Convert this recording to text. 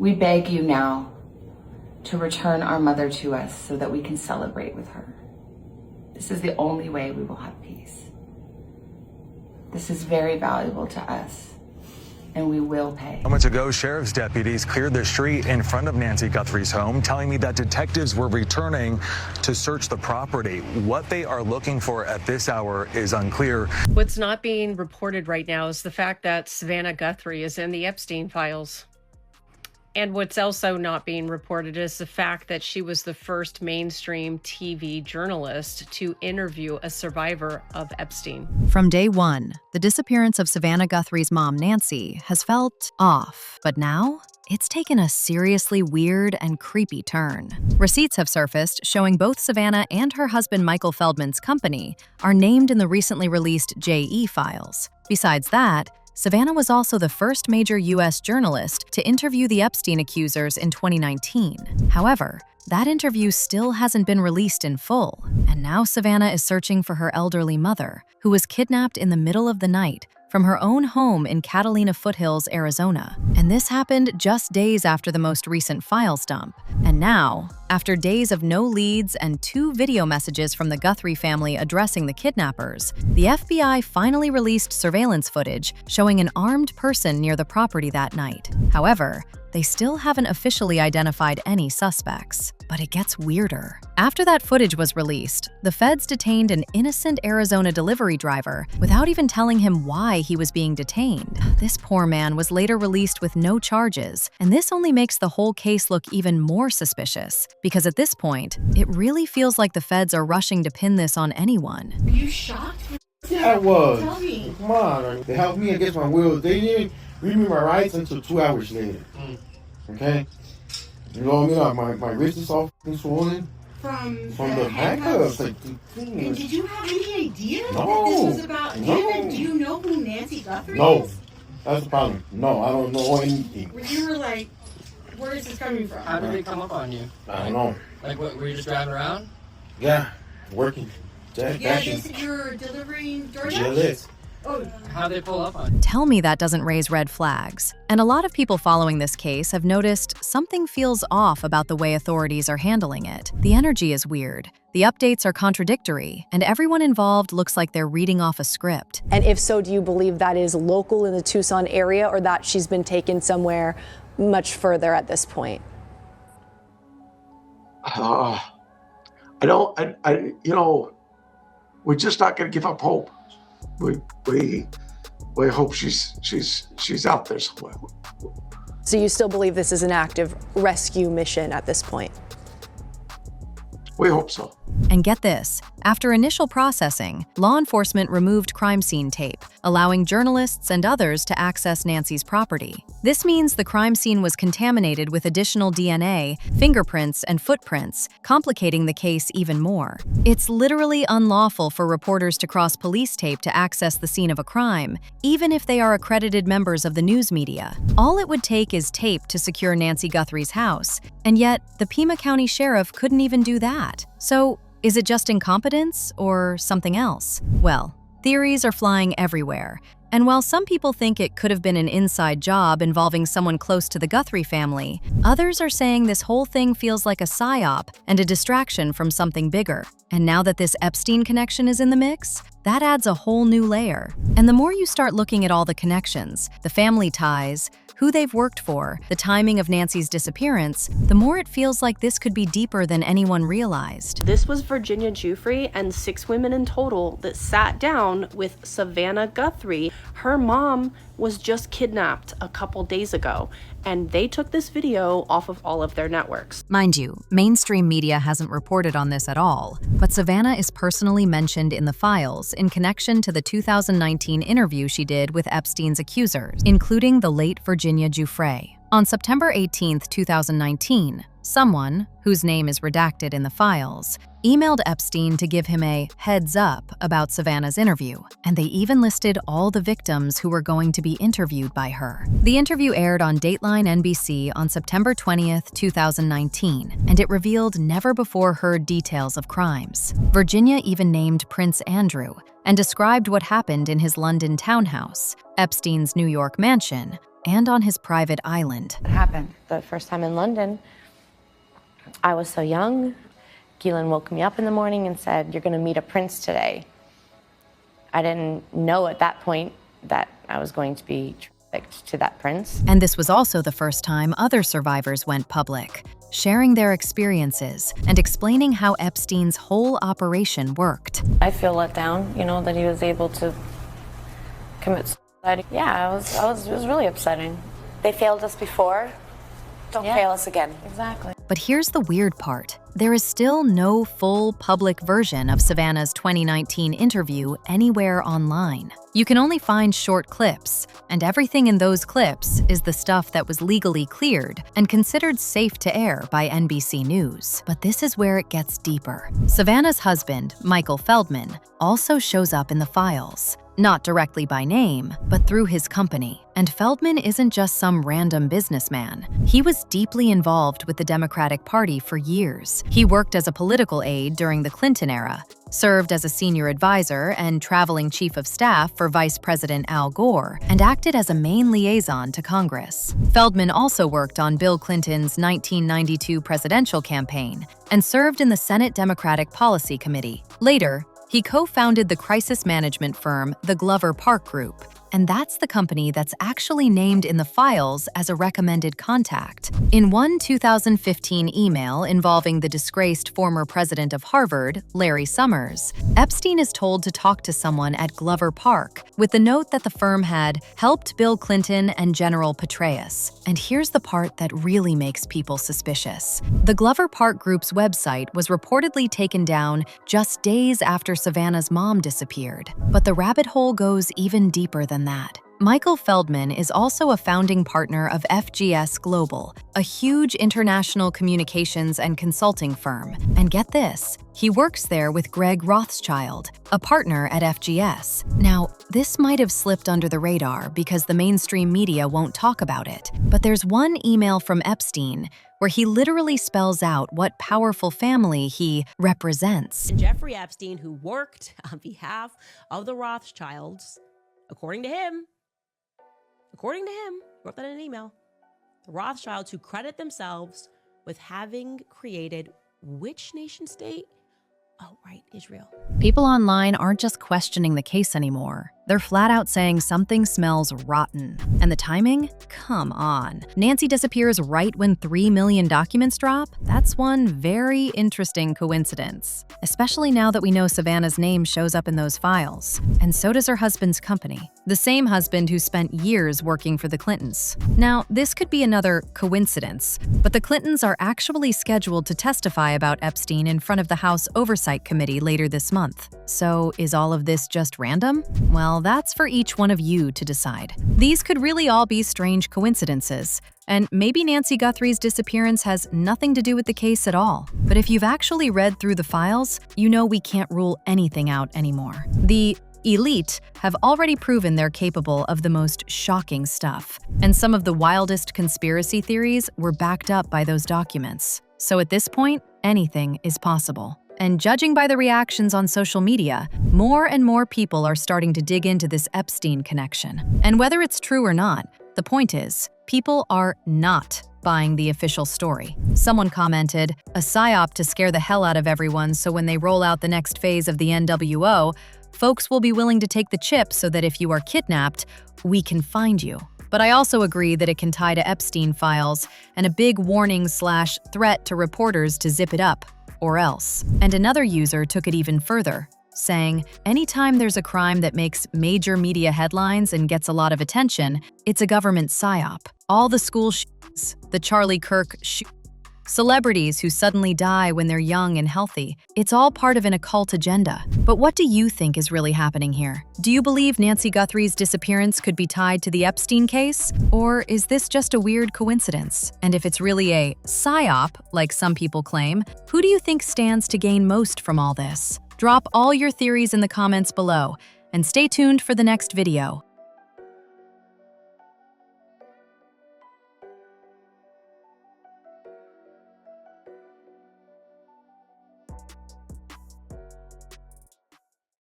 We beg you now to return our mother to us so that we can celebrate with her. This is the only way we will have peace. This is very valuable to us, and we will pay. Moments ago, sheriff's deputies cleared the street in front of Nancy Guthrie's home, telling me that detectives were returning to search the property. What they are looking for at this hour is unclear. What's not being reported right now is the fact that Savannah Guthrie is in the Epstein files. And what's also not being reported is the fact that she was the first mainstream TV journalist to interview a survivor of Epstein. From day one, the disappearance of Savannah Guthrie's mom, Nancy, has felt off. But now, it's taken a seriously weird and creepy turn. Receipts have surfaced showing both Savannah and her husband Michael Feldman's company are named in the recently released JE files. Besides that, Savannah was also the first major U.S. journalist to interview the Epstein accusers in 2019. However, that interview still hasn't been released in full, and now Savannah is searching for her elderly mother, who was kidnapped in the middle of the night from her own home in Catalina Foothills, Arizona. And this happened just days after the most recent files dump. And now, after days of no leads and 2 video messages from the Guthrie family addressing the kidnappers, the FBI finally released surveillance footage showing an armed person near the property that night. However, they still haven't officially identified any suspects. But it gets weirder. After that footage was released, the feds detained an innocent Arizona delivery driver without even telling him why he was being detained. This poor man was later released with no charges, and this only makes the whole case look even more suspicious, because at this point, it really feels like the feds are rushing to pin this on anyone. Are you shocked? Yeah, I was. Tell me. Come on, they helped me against my will. They didn't read me my rights until 2 hours later. Okay? You know what I mean? My wrist is all swollen. From the handcuffs. Like, and did you have any idea No. that this was about No. him? And do you know who Nancy Guthrie No. is? That's the problem. No, I don't know anything. You were like, where is this coming from? How did they come up on you? I don't know. Like, what, were you just driving around? Yeah, working. Yeah, they said you were delivering DoorDash? Yeah, this. Oh, How'd they pull up on you? Tell me that doesn't raise red flags. And a lot of people following this case have noticed something feels off about the way authorities are handling it. The energy is weird, the updates are contradictory, and everyone involved looks like they're reading off a script. And if so, do you believe that is local in the Tucson area or that she's been taken somewhere much further at this point? We're just not going to give up hope. We hope she's out there somewhere. So you still believe this is an active rescue mission at this point? We hope so. And get this, after initial processing, law enforcement removed crime scene tape, allowing journalists and others to access Nancy's property. This means the crime scene was contaminated with additional DNA, fingerprints, and footprints, complicating the case even more. It's literally unlawful for reporters to cross police tape to access the scene of a crime, even if they are accredited members of the news media. All it would take is tape to secure Nancy Guthrie's house, and yet the Pima County Sheriff couldn't even do that. So, is it just incompetence or something else? Well, theories are flying everywhere. And while some people think it could have been an inside job involving someone close to the Guthrie family, others are saying this whole thing feels like a psyop and a distraction from something bigger. And now that this Epstein connection is in the mix, that adds a whole new layer. And the more you start looking at all the connections, the family ties, who they've worked for, the timing of Nancy's disappearance, the more it feels like this could be deeper than anyone realized. This was Virginia Giuffre and 6 women in total that sat down with Savannah Guthrie. Her mom was just kidnapped a couple days ago, and they took this video off of all of their networks. Mind you, mainstream media hasn't reported on this at all, but Savannah is personally mentioned in the files in connection to the 2019 interview she did with Epstein's accusers, including the late Virginia Giuffre. On September 18, 2019, someone, whose name is redacted in the files, emailed Epstein to give him a heads up about Savannah's interview, and they even listed all the victims who were going to be interviewed by her. The interview aired on Dateline NBC on September 20th, 2019, and it revealed never-before-heard details of crimes. Virginia even named Prince Andrew and described what happened in his London townhouse, Epstein's New York mansion, and on his private island. What happened? The first time in London, I was so young. Keelan woke me up in the morning and said, "You're going to meet a prince today." I didn't know at that point that I was going to be trafficked to that prince. And this was also the first time other survivors went public, sharing their experiences and explaining how Epstein's whole operation worked. I feel let down, that he was able to commit suicide. Yeah, it was really upsetting. They failed us before. Don't fail us again. Exactly. But here's the weird part. There is still no full public version of Savannah's 2019 interview anywhere online. You can only find short clips, and everything in those clips is the stuff that was legally cleared and considered safe to air by NBC News. But this is where it gets deeper. Savannah's husband, Michael Feldman, also shows up in the files. Not directly by name, but through his company. And Feldman isn't just some random businessman. He was deeply involved with the Democratic Party for years. He worked as a political aide during the Clinton era, served as a senior advisor and traveling chief of staff for Vice President Al Gore, and acted as a main liaison to Congress. Feldman also worked on Bill Clinton's 1992 presidential campaign and served in the Senate Democratic Policy Committee. Later, he co-founded the crisis management firm, the Glover Park Group, and that's the company that's actually named in the files as a recommended contact. In one 2015 email involving the disgraced former president of Harvard, Larry Summers, Epstein is told to talk to someone at Glover Park, with the note that the firm had helped Bill Clinton and General Petraeus. And here's the part that really makes people suspicious. The Glover Park Group's website was reportedly taken down just days after Savannah's mom disappeared. But the rabbit hole goes even deeper than that. Michael Feldman is also a founding partner of FGS Global, a huge international communications and consulting firm. And get this, he works there with Greg Rothschild, a partner at FGS. Now, this might have slipped under the radar because the mainstream media won't talk about it, but there's one email from Epstein where he literally spells out what powerful family he represents. Jeffrey Epstein, who worked on behalf of the Rothschilds, according to him, wrote that in an email, the Rothschilds, who credit themselves with having created which nation state? Oh, right, Israel. People online aren't just questioning the case anymore. They're flat out saying something smells rotten. And the timing? Come on. Nancy disappears right when 3 million documents drop? That's one very interesting coincidence. Especially now that we know Savannah's name shows up in those files. And so does her husband's company. The same husband who spent years working for the Clintons. Now, this could be another coincidence, but the Clintons are actually scheduled to testify about Epstein in front of the House Oversight Committee later this month. So is all of this just random? Well, that's for each one of you to decide. These could really all be strange coincidences, and maybe Nancy Guthrie's disappearance has nothing to do with the case at all. But if you've actually read through the files, you know we can't rule anything out anymore. The elite have already proven they're capable of the most shocking stuff, and some of the wildest conspiracy theories were backed up by those documents. So at this point, anything is possible. And judging by the reactions on social media, more and more people are starting to dig into this Epstein connection. And whether it's true or not, the point is, people are not buying the official story. Someone commented, "A psyop to scare the hell out of everyone so when they roll out the next phase of the NWO, folks will be willing to take the chip so that if you are kidnapped, we can find you." But I also agree that it can tie to Epstein files and a big warning/threat to reporters to zip it up, or else. And another user took it even further, saying, anytime there's a crime that makes major media headlines and gets a lot of attention, it's a government psyop. All the school shootings, the Charlie Kirk celebrities who suddenly die when they're young and healthy, it's all part of an occult agenda. But what do you think is really happening here? Do you believe Nancy Guthrie's disappearance could be tied to the Epstein case? Or is this just a weird coincidence? And if it's really a psyop, like some people claim, who do you think stands to gain most from all this? Drop all your theories in the comments below, and stay tuned for the next video.